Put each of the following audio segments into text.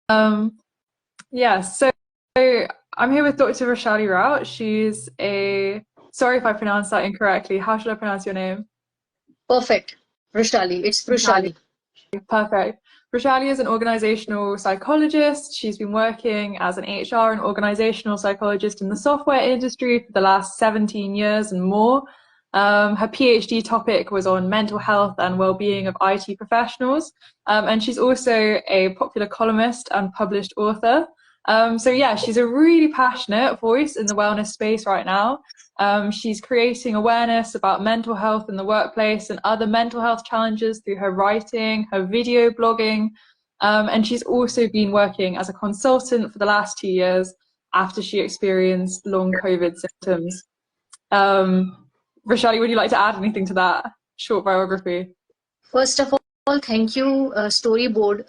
Um, yeah, so I'm here with Dr. Roshali Rout. She's sorry if I pronounced that incorrectly. How should I pronounce your name? Perfect. Vrishali. It's Roshali. Vrishali. Perfect. Roshali is an organizational psychologist. She's been working as an HR and organizational psychologist in the software industry for the last 17 years and more. Her PhD topic was on mental health and well-being of IT professionals. And she's also a popular columnist and published author. So yeah, she's a really passionate voice in the wellness space right now. She's creating awareness about mental health in the workplace and other mental health challenges through her writing, her video blogging, and she's also been working as a consultant for the last 2 years after she experienced long COVID symptoms. Roshali, would you like to add anything to that short biography? First of all, thank you, Storyboard.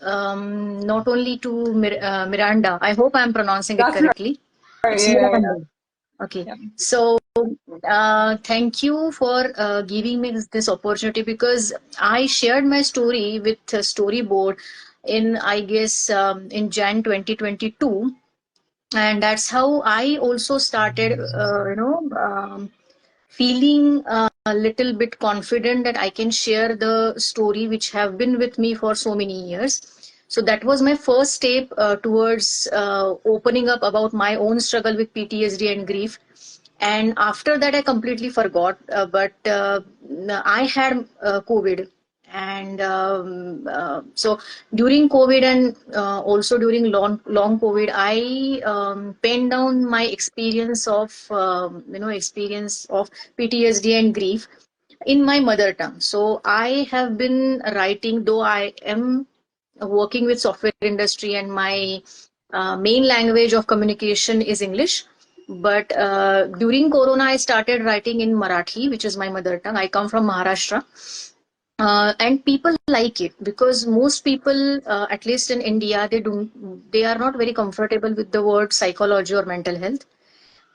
Not only to Miranda. I hope I'm pronouncing it That's right. correctly. It's Yeah. Miranda. Okay. Yeah. So, thank you for giving me this opportunity because I shared my story with Storyboard in, I guess, in Jan 2022. And that's how I also started, feeling a little bit confident that I can share the story which have been with me for so many years. So that was my first step towards opening up about my own struggle with PTSD and grief. And after that, I completely forgot. But I had COVID, and so during COVID and also during long COVID, I penned down my experience of PTSD and grief in my mother tongue. So I have been writing, though I am working with software industry and my main language of communication is English. But during Corona, I started writing in Marathi, which is my mother tongue. I come from Maharashtra. And people like it because most people, at least in India, they are not very comfortable with the word psychology or mental health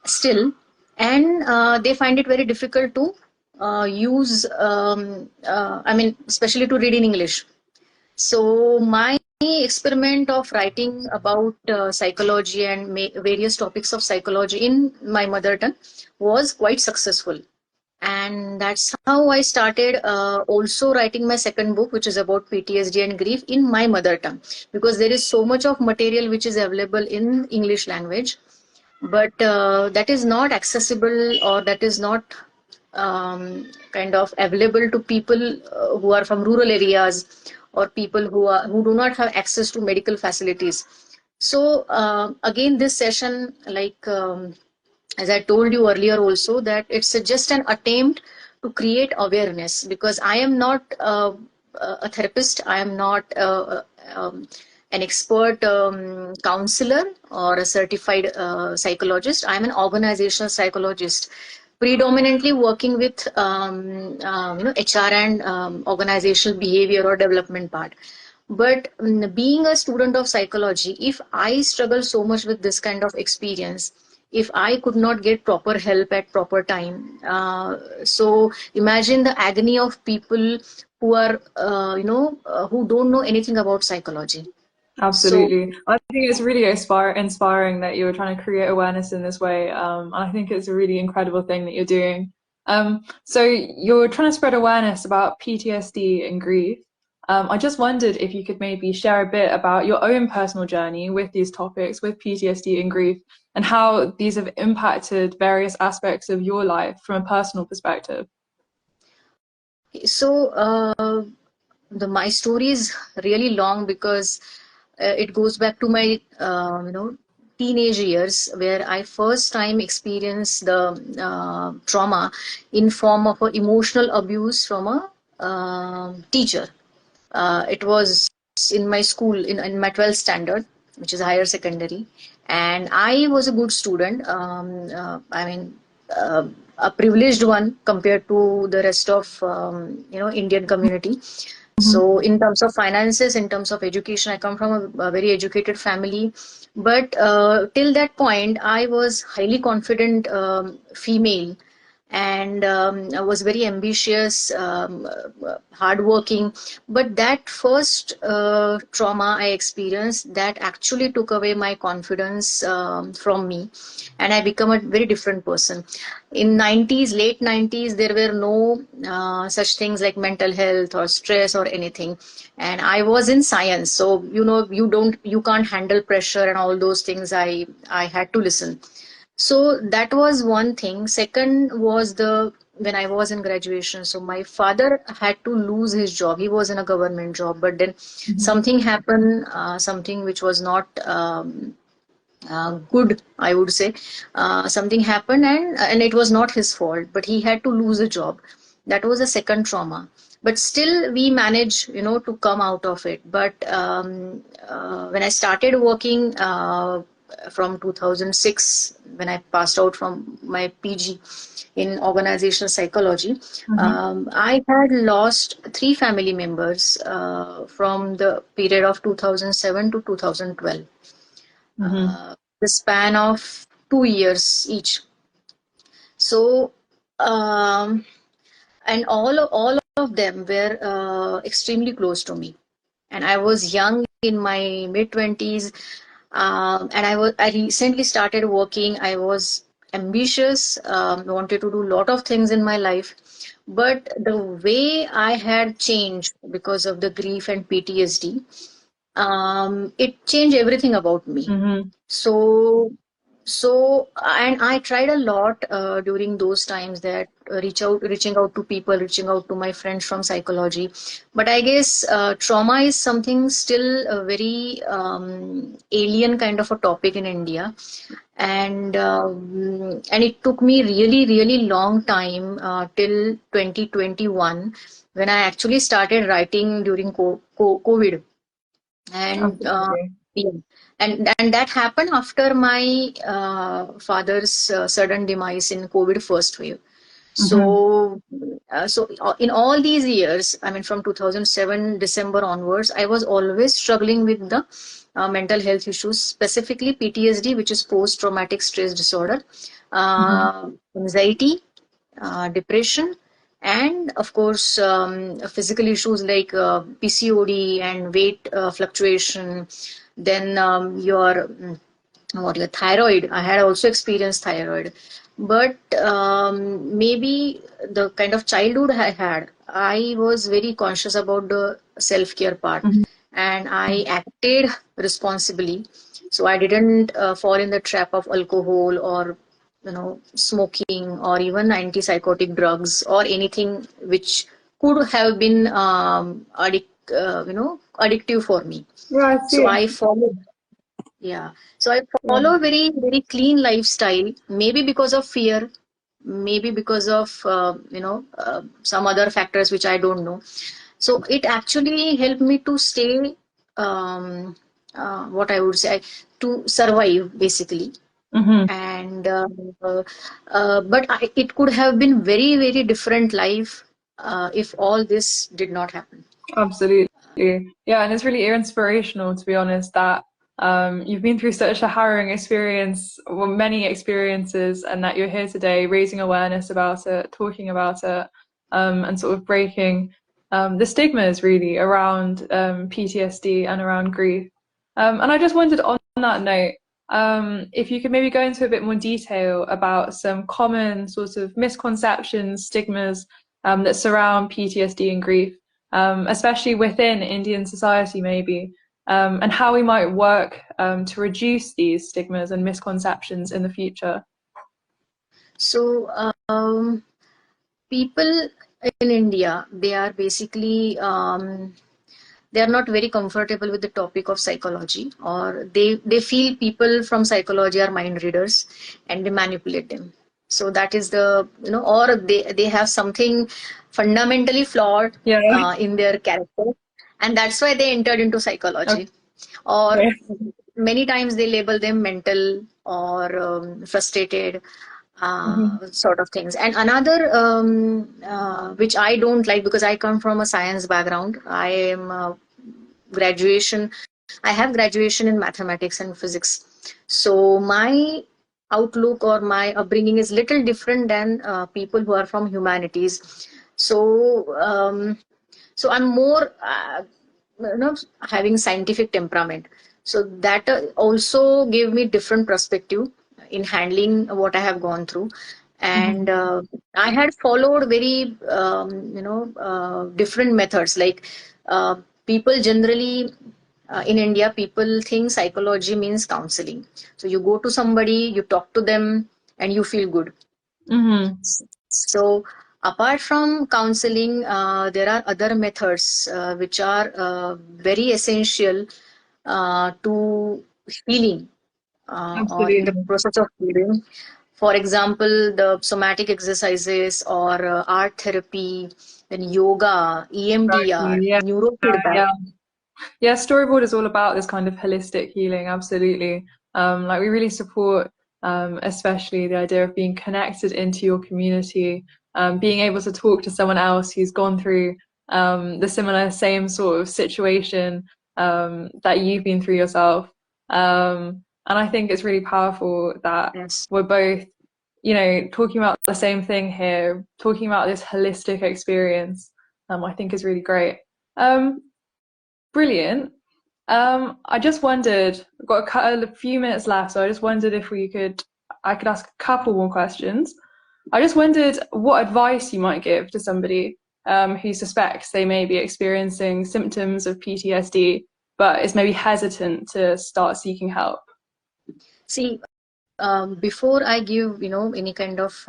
still, and they find it very difficult to use. I mean, especially to read in English. So my experiment of writing about psychology and various topics of psychology in my mother tongue was quite successful. And that's how I started also writing my second book, which is about PTSD and grief in my mother tongue, because there is so much of material which is available in English language, but that is not accessible, or that is not kind of available to people who are from rural areas, or people who do not have access to medical facilities. So again, this session, like as I told you earlier also, that it's just an attempt to create awareness, because I am not a therapist, I am not an expert counselor or a certified psychologist. I am an organizational psychologist, predominantly working with HR and organizational behavior or development part. But being a student of psychology, if I struggle so much with this kind of experience, if I could not get proper help at proper time, so imagine the agony of people who are, who don't know anything about psychology. So Absolutely. I think it's really inspiring that you're trying to create awareness in this way. And I think it's a really incredible thing that you're doing. So you're trying to spread awareness about PTSD and grief. I just wondered if you could maybe share a bit about your own personal journey with these topics, with PTSD and grief, and how these have impacted various aspects of your life from a personal perspective. so my story is really long because it goes back to my teenage years, where I first time experienced the trauma in form of a emotional abuse from a teacher. It was in my school, in my 12th standard, which is higher secondary, and I was a good student. I mean, a privileged one compared to the rest of Indian community. So in terms of finances, in terms of education, I come from a very educated family. But till that point, I was highly confident female, and I was very ambitious, hardworking. But that first trauma I experienced, that actually took away my confidence from me, and I become a very different person. In 90s, late 90s, there were no such things like mental health or stress or anything, and I was in science, so you can't handle pressure and all those things. I had to listen. So that was one thing. Second was the when I was in graduation. So my father had to lose his job. He was in a government job, but then Mhm. something happened, something which was not good, I would say. Something happened, and it was not his fault, but he had to lose a job. That was a second trauma. But still, we managed, to come out of it. But when I started working from 2006, when I passed out from my PG in organizational psychology, Mhm. I had lost three family members from the period of 2007 to 2012, Mhm. uh, the span of 2 years each. So, um, and all of them were extremely close to me. And I was young in my mid 20s, and I recently started working. I was ambitious, wanted to do a lot of things in my life, but the way I had changed because of the grief and PTSD, it changed everything about me. Mhm. So, and I tried a lot during those times, that reaching out to people, reaching out to my friends from psychology. But I guess trauma is something still a very alien kind of a topic in India, and it took me really, really long time till 2021, when I actually started writing during COVID. And Absolutely. yeah, and that happened after my father's sudden demise in COVID first wave. Mhm. So in all these years, I mean, from 2007 December onwards, I was always struggling with the mental health issues, specifically PTSD, which is post traumatic stress disorder, Mhm. anxiety, depression, and of course, physical issues like PCOD and weight fluctuation. Then your thyroid. I had also experienced thyroid, but maybe the kind of childhood I had, I was very conscious about the self care part, Mhm. and I acted responsibly. So I didn't fall in the trap of alcohol or smoking or even antipsychotic drugs or anything which could have been addictive for me. Yeah, I So see. I followed, yeah. So I Yeah. follow a very, very clean lifestyle, maybe because of fear, maybe because of, some other factors which I don't know. So it actually helped me to stay, um, what I would say, to survive basically. Mhm. And but it could have been very, very different life if all this did not happen. Absolutely. Yeah, and it's really inspirational to be honest that you've been through such a harrowing experience, well, many experiences, and that you're here today raising awareness about it, talking about it, and sort of breaking the stigmas really around PTSD and around grief. And I just wondered on that note, if you could maybe go into a bit more detail about some common sort of misconceptions, stigmas that surround PTSD and grief, especially within Indian society, maybe, and how we might work to reduce these stigmas and misconceptions in the future. So people in India, they are basically they are not very comfortable with the topic of psychology, or they feel people from psychology are mind readers and they manipulate them. So that is or they have something fundamentally flawed Yeah. in their character, and that's why they entered into psychology. Or Okay. many times they label them mental or frustrated, Mhm. sort of things. And another, which I don't like, because I come from a science background. Graduation I have graduation in mathematics and physics. So my outlook or my upbringing is little different than people who are from humanities. So so I'm more having scientific temperament. So that also gave me different perspective in handling what I have gone through. And Mhm. I had followed very different methods. Like uh, people generally in India, people think psychology means counseling. So you go to somebody, you talk to them, and you feel good. Mhm. So, apart from counseling, there are other methods which are very essential to healing or in the Absolutely. process of healing. For example, the somatic exercises or art therapy, then yoga, EMDR, Exactly. Yeah. neurofeedback. Yeah. Yeah, storyboard is all about this kind of holistic healing, absolutely. Like we really support, especially the idea of being connected into your community, being able to talk to someone else who's gone through the similar, same sort of situation that you've been through yourself. And I think it's really powerful that Yes. we're both, you know, talking about the same thing here, talking about this holistic experience. I think is really great. Um, Brilliant. I just wondered, we've got a few minutes left, so I just wondered if I could ask a couple more questions. I just wondered what advice you might give to somebody who suspects they may be experiencing symptoms of PTSD, but is maybe hesitant to start seeking help. See, before I give any kind of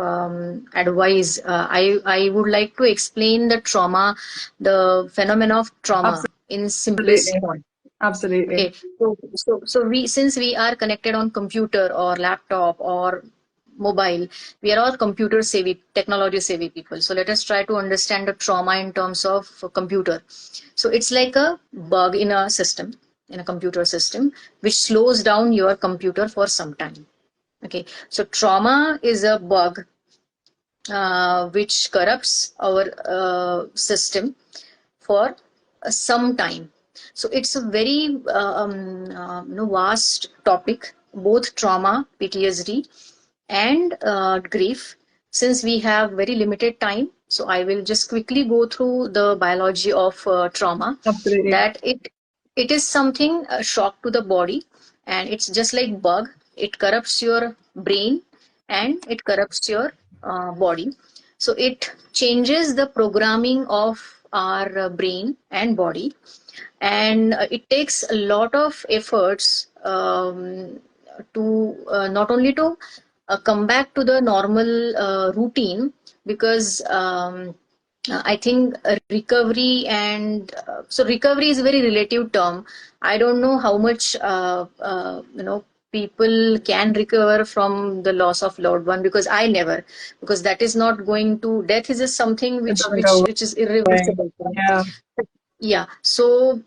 advice, I would like to explain the trauma, the phenomenon of trauma in simplest Absolutely. form. Absolutely. Okay, so we, since we are connected on computer or laptop or mobile, we are all computer savvy, technology savvy people. So let us try to understand the trauma in terms of computer. So it's like a bug in a system, in a computer system, which slows down your computer for some time. Okay, so trauma is a bug which corrupts our system for some time. So it's a very vast topic, both trauma, PTSD, and grief. Since we have very limited time, so I will just quickly go through the biology of trauma. Absolutely. That it is something a shock to the body, and it's just like bug. It corrupts your brain and it corrupts your body. So it changes the programming of our brain and body, and it takes a lot of efforts to not only to come back to the normal routine, because I think recovery and so recovery is a very relative term. I don't know how much people can recover from the loss of loved one, because I never, because that is not going to, death is just something It which doesn't go which is away. irreversible. Yeah. Yeah, so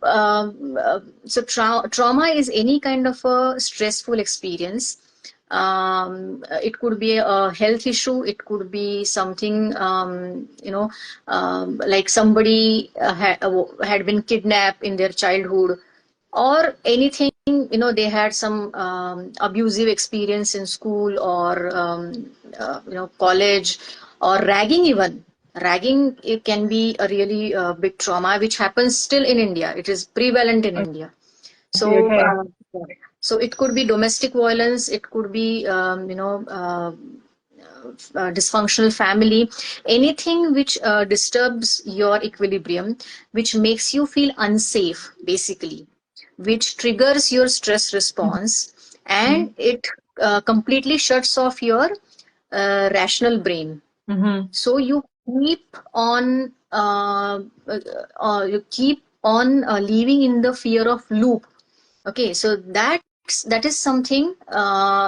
trauma is any kind of a stressful experience. It could be a health issue. It could be something, like somebody had been kidnapped in their childhood, or anything. They had some abusive experience in school or college, or ragging even. Ragging, it can be a really big trauma which happens still in India. It is prevalent in India. So, Okay. so it could be domestic violence. It could be, dysfunctional family. Anything which disturbs your equilibrium, which makes you feel unsafe, basically, which triggers your stress response, and it completely shuts off your rational brain. Mm-hmm. So keep on you keep on living in the fear of loop. Okay, so that is something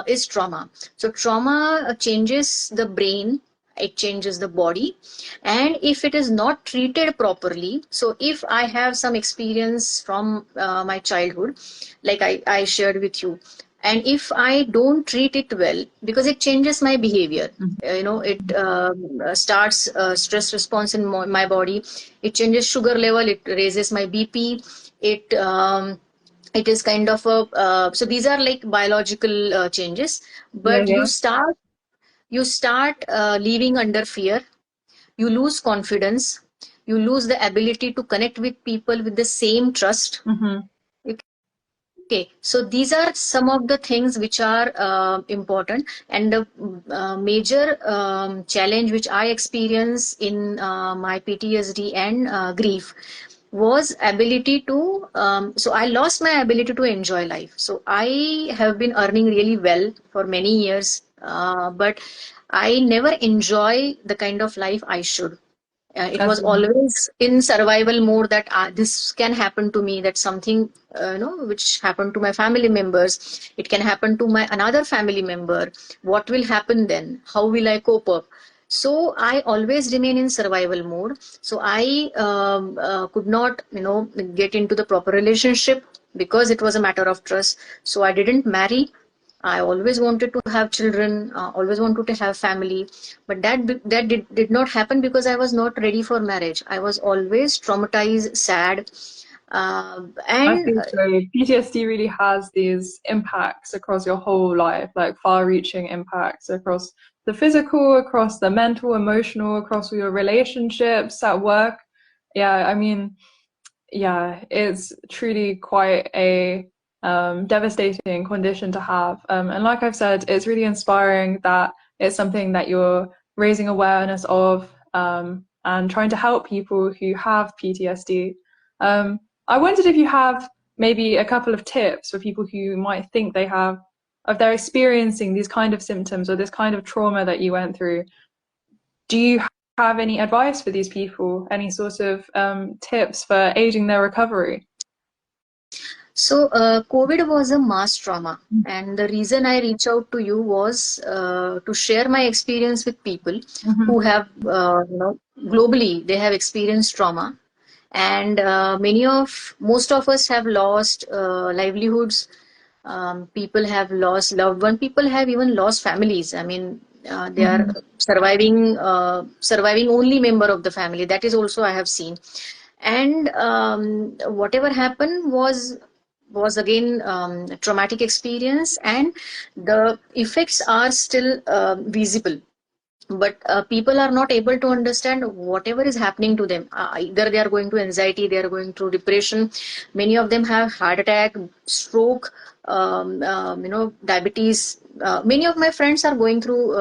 is trauma. So trauma changes the brain, it changes the body, and if it is not treated properly, so if I have some experience from my childhood, like I shared with you, and if I don't treat it well, because it changes my behavior, it starts stress response in my body, it changes sugar level, it raises my BP, it it is kind of a so these are like biological changes, Yeah, but yeah. you start living under fear, you lose confidence, you lose the ability to connect with people with the same trust. Mm-hmm. Okay, so these are some of the things which are important, and the major challenge which I experience in my PTSD and grief was ability to. So I lost my ability to enjoy life. So I have been earning really well for many years, but I never enjoy the kind of life I should. It That's was always in survival mode, that this can happen to me, that something which happened to my family members, it can happen to my another family member. What will happen then? How will I cope up? So I always remain in survival mode. So I could not get into the proper relationship because it was a matter of trust. So I didn't marry. I always wanted to have children, always wanted to have family, but did not happen because I was not ready for marriage. I was always traumatized, sad, I and think so. PTSD really has these impacts across your whole life, like far-reaching impacts across the physical, across the mental, emotional, across your relationships at work. Yeah, I mean, yeah, it's truly quite a devastating condition to have. And like I've said, it's really inspiring that it's something that you're raising awareness of and trying to help people who have PTSD. I wondered if you have maybe a couple of tips for people who might think they have, if they're experiencing these kind of symptoms or this kind of trauma that you went through. Do you have any advice for these people? Any sort of tips for aiding their recovery? so COVID was a mass trauma. And the reason I reached out to you was to share my experience with people Mm-hmm. who have, globally, they have experienced trauma, and most of us have lost livelihoods. People have lost loved one, people have even lost families. I mean, they are Mm-hmm. surviving only member of the family, that is also I have seen. And whatever happened was again a traumatic experience, and the effects are still visible, but people are not able to understand whatever is happening to them. Either they are going to anxiety, they are going through depression, many of them have heart attack, stroke, diabetes. Many of my friends are going through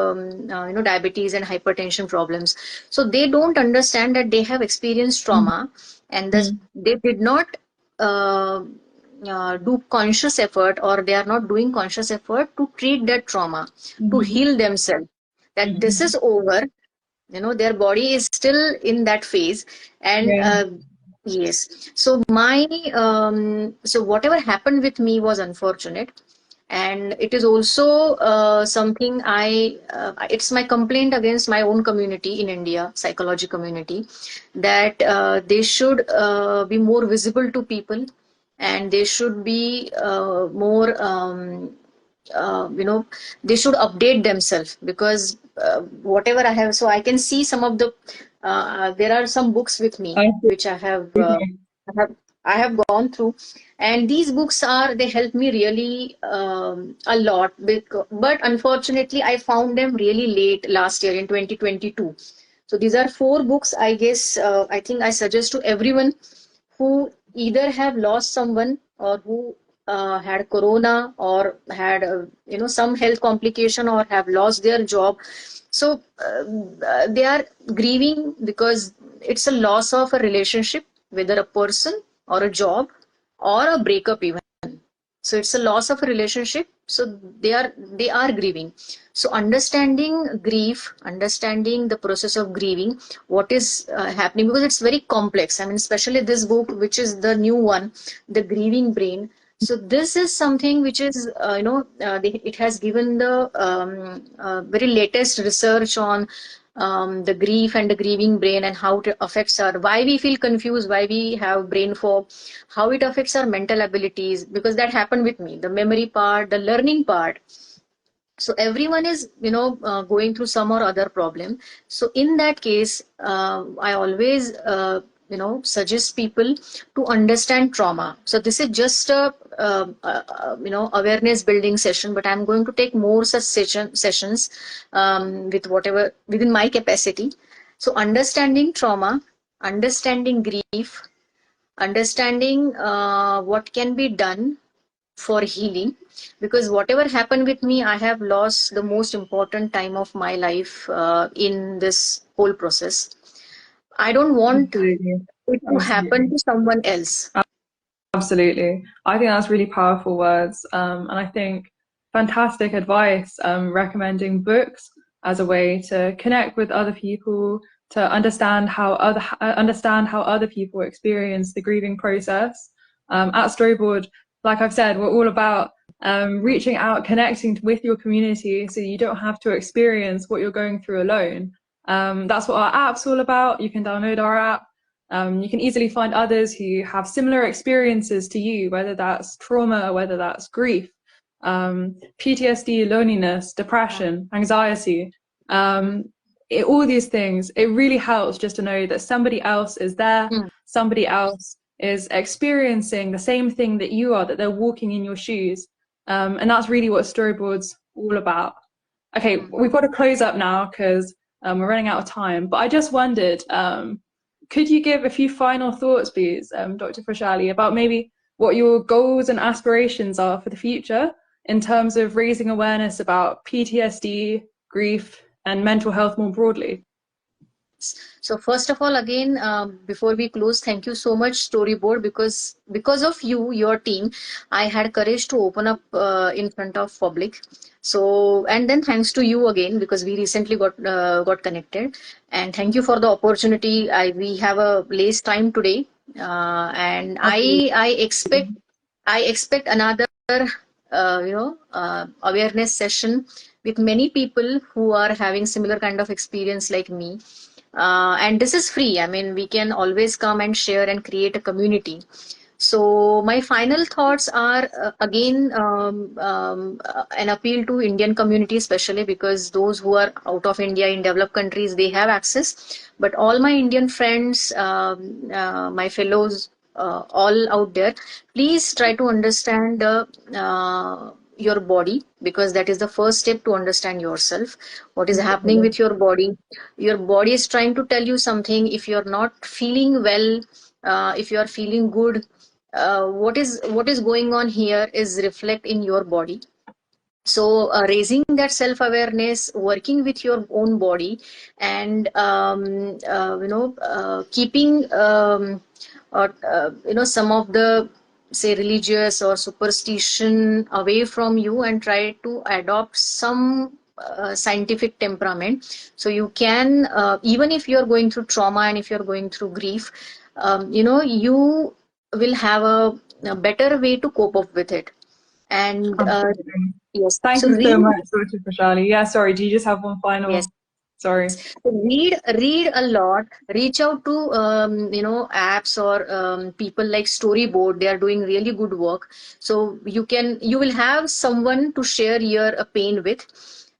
diabetes and hypertension problems. So they don't understand that they have experienced trauma, and thus they did not uh, do conscious effort, or they are not doing conscious effort to treat that trauma, to Mm-hmm. heal themselves, that this Mm-hmm. is over. Their body is still in that phase. And Yeah. yes, so my so whatever happened with me was unfortunate, and it is also something it's my complaint against my own community in India, psychology community, that they should be more visible to people, and they should be more they should update themselves, because whatever I have, so I can see some of the there are some books with me I see. which Okay. I have I have gone through, and these books they help me really a lot. But unfortunately, I found them really late last year in 2022. So these are four books, I guess. I think I suggest to everyone who either have lost someone, or who had corona, or had some health complication, or have lost their job. So they are grieving because it's a loss of a relationship, whether a person or a job or a breakup even. So it's a loss of a relationship, so they are grieving. So understanding grief, understanding the process of grieving, what is happening, because it's very complex. I mean, especially this book, which is the new one, The Grieving Brain. So this is something which is it has given the very latest research on the grief and the grieving brain, and how it affects our, why we feel confused, why we have brain fog, how it affects our mental abilities, because that happened with me, the memory part, the learning part. So everyone is going through some or other problem. So in that case, I always suggest people to understand trauma. So this is just a awareness building session, but I'm going to take more such sessions with whatever within my capacity. So understanding trauma, understanding grief, understanding what can be done for healing, because whatever happened with me, I have lost the most important time of my life in this whole process. I don't want Absolutely. it to happen Absolutely. to someone else. Absolutely. I think that's really powerful words. And I think fantastic advice, recommending books as a way to connect with other people, to understand how other people experience the grieving process. At Storyboard, like I've said, we're all about reaching out, connecting with your community so you don't have to experience what you're going through alone. That's what our app's all about. You can download our app. You can easily find others who have similar experiences to you, whether that's trauma, whether that's grief, PTSD, loneliness, depression, anxiety, all these things. It really helps just to know that somebody else is there, Mm. somebody else is experiencing the same thing that you are, that they're walking in your shoes. And that's really what Storyboard's all about. Okay, we've got to close up now because we're running out of time, but I just wondered, could you give a few final thoughts, please, Dr. Frashali, about maybe what your goals and aspirations are for the future in terms of raising awareness about PTSD, grief, and mental health more broadly? So first of all, again, before we close, thank you so much, Storyboard, because of you, your team, I had courage to open up in front of public. So, and then thanks to you again, because we recently got connected, and thank you for the opportunity. We have a less time today, and Absolutely. I expect another awareness session with many people who are having similar kind of experience like me. And this is free. I mean, we can always come and share and create a community. So my final thoughts are again an appeal to Indian community, especially because those who are out of India in developed countries, they have access. But all my Indian friends, my fellows, all out there, please try to understand your body, because that is the first step to understand yourself. What is happening with your body? Your body is trying to tell you something. If you're not feeling well, if you are feeling good, what is going on here is reflect in your body. So raising that self awareness, working with your own body, and keeping some of the, say, religious or superstition away from you, and try to adopt some scientific temperament, so you can, even if you're going through trauma and if you're going through grief, you will have a better way to cope up with it. And Absolutely. yes, Thank so you so read. much, Dr. Frashali. Yeah, sorry, do you just have one Yes, final? Sorry. read a lot. Reach out to apps or people like Storyboard. They are doing really good work. So you will have someone to share your pain with.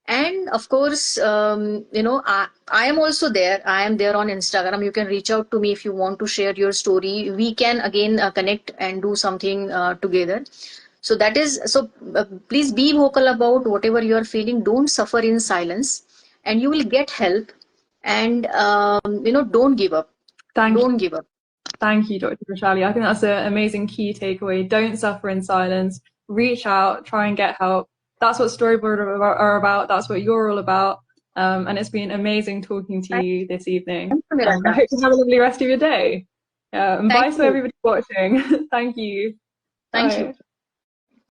And of course, I am also there. I am there on Instagram. You can reach out to me if you want to share your story. We can again connect and do something together. So that is so. Please be vocal about whatever you are feeling. Don't suffer in silence, and you will get help. And don't give up. Thank you. Don't give up. Thank you, Dr. Frashali. I think that's an amazing key takeaway. Don't suffer in silence. Reach out, try and get help. That's what Storyboard are about. That's what you're all about. And it's been amazing talking to you this evening. Thank you, I Miranda. hope you have a lovely rest of your day. And Thank bye to you. everybody watching. Thank you. Thank you. Bye.